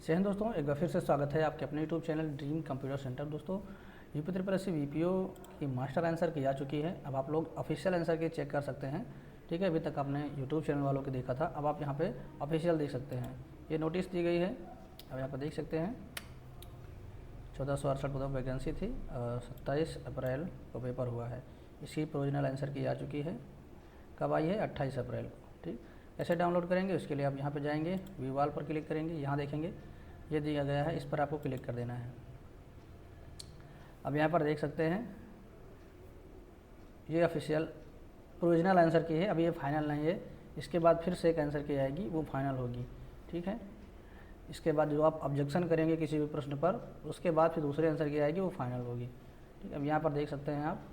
जय हिंद दोस्तों, एक बार फिर से स्वागत है आपके अपने YouTube channel dream computer centre. दोस्तों, यूपी त्रिपुरा वीपीओ की मास्टर आंसर की आ चुकी है। अब आप लोग ऑफिशियल आंसर की चेक कर सकते हैं। ठीक है, अभी तक आपने यूट्यूब चैनल वालों की देखा था, अब आप यहाँ पे ऑफिशियल देख सकते हैं। ये नोटिस दी गई है, अब यहाँ पर देख सकते हैं। 1468 पदों पर वैकेंसी थी, 27 अप्रैल को पेपर हुआ है। इसकी प्रोविजनल आंसर की आ चुकी है। कब आई है? 28 अप्रैल को। ठीक, कैसे डाउनलोड करेंगे उसके लिए आप यहाँ पे जाएंगे, व्यू वाल पर क्लिक करेंगे, यहाँ देखेंगे ये दिया गया है, इस पर आपको क्लिक कर देना है। अब यहाँ पर देख सकते हैं ये ऑफिशियल प्रोविजनल आंसर की है, अभी ये फाइनल नहीं है। इसके बाद फिर से एक आंसर की आएगी, वो फाइनल होगी। ठीक है, इसके बाद जो आप ऑब्जेक्शन करेंगे किसी भी प्रश्न पर, उसके बाद फिर दूसरे आंसर की आएगी, वो फाइनल होगी। ठीक है, अब यहाँ पर देख सकते हैं आप।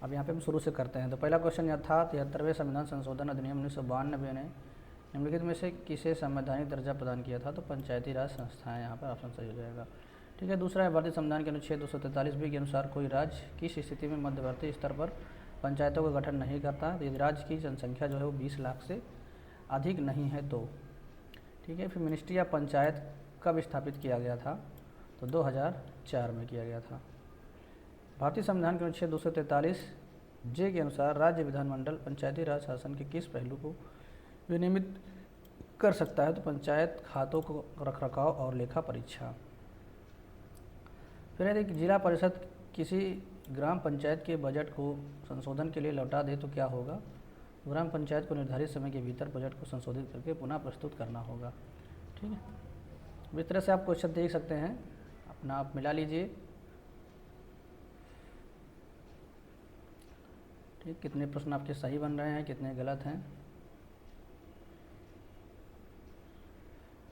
अब यहाँ पे हम शुरू से करते हैं। तो पहला क्वेश्चन यह था, 73वें संविधान संशोधन अधिनियम 1992 ने निम्नलिखित में से किसे संवैधानिक दर्जा प्रदान किया था? तो पंचायती राज संस्थाएं, यहाँ पर ऑप्शन सही हो जाएगा। ठीक है, दूसरा है, भारतीय संविधान के अनुच्छेद 243 के अनुसार कोई राज्य किस स्थिति में मध्यवर्ती स्तर पर पंचायतों का गठन नहीं करता? तो यदि राज्य की जनसंख्या जो है वो 20 लाख से अधिक नहीं है तो। ठीक है, फिर मिनिस्ट्री ऑफ पंचायत कब स्थापित किया गया था? तो 2004 में किया गया था। भारतीय संविधान के अनुच्छेद 243 जे के अनुसार राज्य विधानमंडल पंचायती राज शासन के किस पहलू को विनियमित कर सकता है? तो पंचायत खातों को रखरखाव और लेखा परीक्षा। फिर यदि जिला परिषद किसी ग्राम पंचायत के बजट को संशोधन के लिए लौटा दे तो क्या होगा? ग्राम पंचायत को निर्धारित समय के भीतर बजट को संशोधित करके पुनः प्रस्तुत करना होगा। ठीक है, इस तरह से आप क्वेश्चन देख सकते हैं, अपना आप मिला लीजिए। ठीक, कितने प्रश्न आपके सही बन रहे हैं, कितने गलत हैं।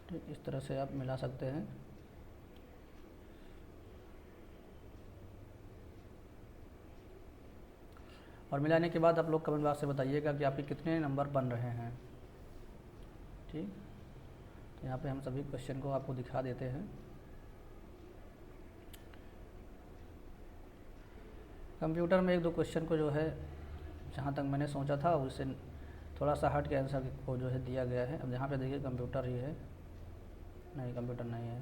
ठीक, इस तरह से आप मिला सकते हैं। और मिलाने के बाद आप लोग कमेंट बॉक्स से बताइएगा कि आपके कितने नंबर बन रहे हैं। ठीक, तो यहाँ पे हम सभी क्वेश्चन को आपको दिखा देते हैं। कंप्यूटर में एक दो क्वेश्चन को जो है, जहाँ तक मैंने सोचा था उससे थोड़ा सा हट के आंसर को जो है दिया गया है। अब यहाँ पे देखिए कंप्यूटर ही है, नहीं कंप्यूटर नहीं है।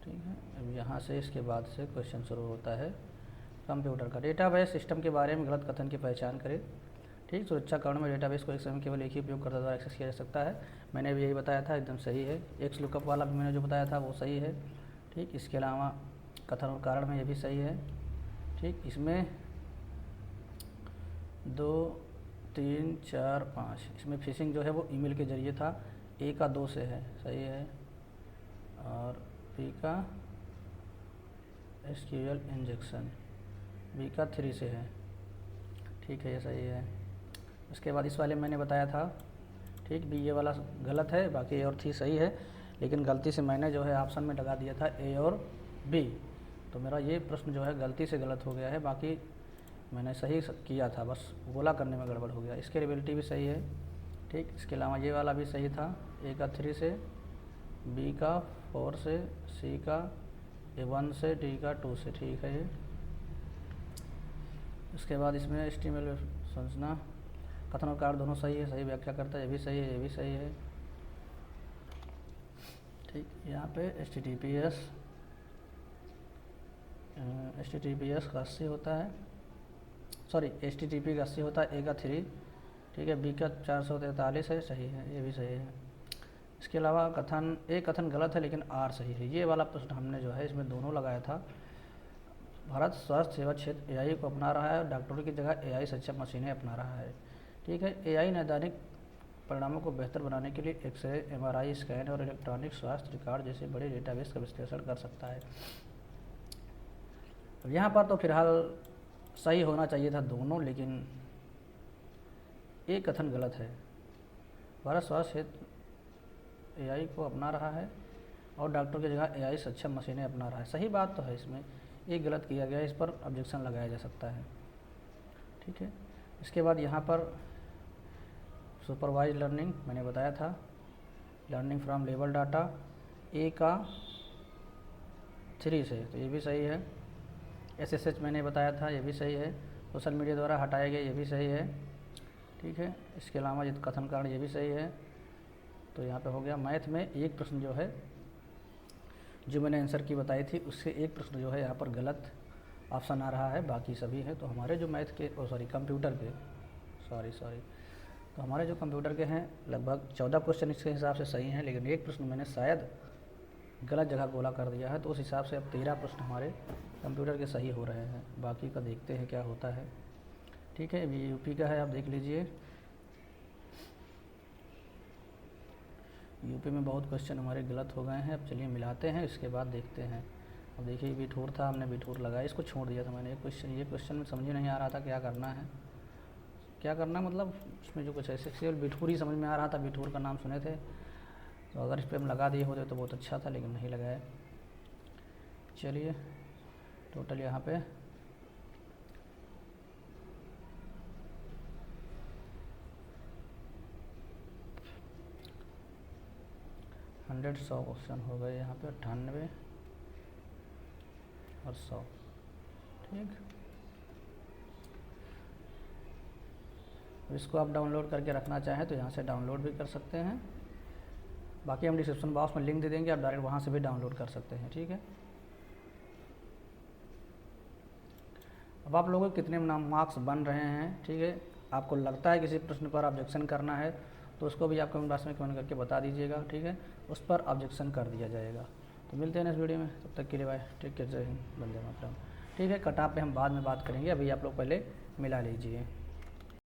ठीक है, अब यहाँ से इसके बाद से क्वेश्चन शुरू होता है। कंप्यूटर का डेटाबेस सिस्टम के बारे में गलत कथन की पहचान करें। ठीक, सुरक्षा कारणों में डेटाबेस को एक समय केवल एक ही उपयोगकर्ता द्वारा एक्सेस किया जा सकता है। मैंने भी यही बताया था, एकदम सही है। एक्स लुकअप वाला भी मैंने जो बताया था वो सही है। ठीक, इसके अलावा कथन और कारण में ये भी सही है। ठीक, इसमें 2, 3, 4, 5 इसमें फिशिंग जो है वो ईमेल के जरिए था। ए का 2 से है, सही है। और बी का एसक्यूएल इंजेक्शन, बी का 3 से है। ठीक है, ये सही है। उसके बाद इस वाले मैंने बताया था। ठीक, बी ये वाला गलत है, बाकी ए और थी सही है, लेकिन गलती से मैंने जो है ऑप्शन में लगा दिया था ए और बी, तो मेरा ये प्रश्न जो है गलती से गलत हो गया है। बाकी मैंने सही किया था, बस गोला करने में गड़बड़ हो गया। इसकी एबिलिटी भी सही है। ठीक, इसके अलावा ये वाला भी सही था, ए का 3 से, बी का 4 से, सी का 1 से, डी का 2 से। ठीक है ये। इसके बाद इसमें एचटीएमएल संरचना, कथन और कारण दोनों सही है, सही व्याख्या करता है, ये भी सही है, ये भी सही है। ठीक, यहाँ पे एच का 80 होता है, सॉरी HTTP का 80 होता है, ए का 3। ठीक है, बी का 443 है, सही है, ये भी सही है। इसके अलावा कथन गलत है लेकिन आर सही है। ये वाला प्रश्न हमने जो है इसमें दोनों लगाया था। भारत स्वास्थ्य सेवा क्षेत्र एआई को अपना रहा है, डॉक्टरों की जगह एआई सक्षम मशीनें अपना रहा है। ठीक है, एआई नैदानिक परिणामों को बेहतर बनाने के लिए एक्सरे, एमआरआई स्कैन और इलेक्ट्रॉनिक स्वास्थ्य रिकॉर्ड जैसे बड़े डेटाबेस का विश्लेषण कर सकता है। अब यहाँ पर तो फिलहाल सही होना चाहिए था दोनों, लेकिन एक कथन गलत है। भारत स्वास्थ्य क्षेत्र एआई को अपना रहा है और डॉक्टर की जगह एआई सक्षम मशीनें अपना रहा है। सही बात तो है, इसमें एक गलत किया गया है, इस पर ऑब्जेक्शन लगाया जा सकता है। ठीक है, इसके बाद यहाँ पर सुपरवाइज लर्निंग मैंने बताया था, लर्निंग फ्रॉम लेबल डाटा ए का 3 से, तो ये भी सही है। SSH मैंने बताया था, ये भी सही है। सोशल मीडिया द्वारा हटाए गए, ये भी सही है। ठीक है, इसके अलावा ये कथन कारण, ये भी सही है। तो यहाँ पे हो गया। मैथ में एक प्रश्न जो है, जो मैंने आंसर की बताई थी, उससे एक प्रश्न जो है यहाँ पर गलत ऑप्शन आ रहा है, बाकी सभी है। तो हमारे जो मैथ के कंप्यूटर के तो हमारे जो कंप्यूटर के हैं लगभग 14 क्वेश्चन इसके हिसाब से सही हैं, लेकिन एक प्रश्न मैंने शायद गलत जगह गोला कर दिया है, तो उस हिसाब से अब 13 प्रश्न हमारे कंप्यूटर के सही हो रहे हैं। बाकी का देखते हैं क्या होता है। ठीक है, ये यूपी का है, आप देख लीजिए। यूपी में बहुत क्वेश्चन हमारे गलत हो गए हैं। अब चलिए मिलाते हैं, इसके बाद देखते हैं। अब देखिए बिठूर था, हमने बिठूर लगाया, इसको छोड़ दिया था मैंने। ये क्वेश्चन में समझ नहीं आ रहा था क्या करना है, मतलब इसमें जो कुछ ऐसे केवल बिठूर ही समझ में आ रहा था। बिठूर का नाम सुने थे, तो अगर इस पर हम लगा दिए होते तो बहुत अच्छा था, लेकिन नहीं लगाया। चलिए टोटल यहाँ पे 100 क्वेश्चन हो गए यहाँ पे, 98 और 100। ठीक, इसको आप डाउनलोड करके रखना चाहें तो यहाँ से डाउनलोड भी कर सकते हैं। बाकी हम डिस्क्रिप्शन बॉक्स में लिंक दे देंगे, आप डायरेक्ट वहाँ से भी डाउनलोड कर सकते हैं। ठीक है, अब आप लोगों के कितने मार्क्स बन रहे हैं, ठीक है, आपको लगता है किसी प्रश्न पर ऑब्जेक्शन करना है तो उसको भी आप कमेंट बॉक्स में कमेंट करके बता दीजिएगा। ठीक है, उस पर ऑब्जेक्शन कर दिया जाएगा। तो मिलते हैं नेक्स्ट वीडियो में, तब तक के लिए बाय, टेक केयर, जय हिंद, वंदे मातरम। ठीक है, कट ऑफ पे हम बाद में बात करेंगे, अभी आप लोग पहले मिला लीजिए।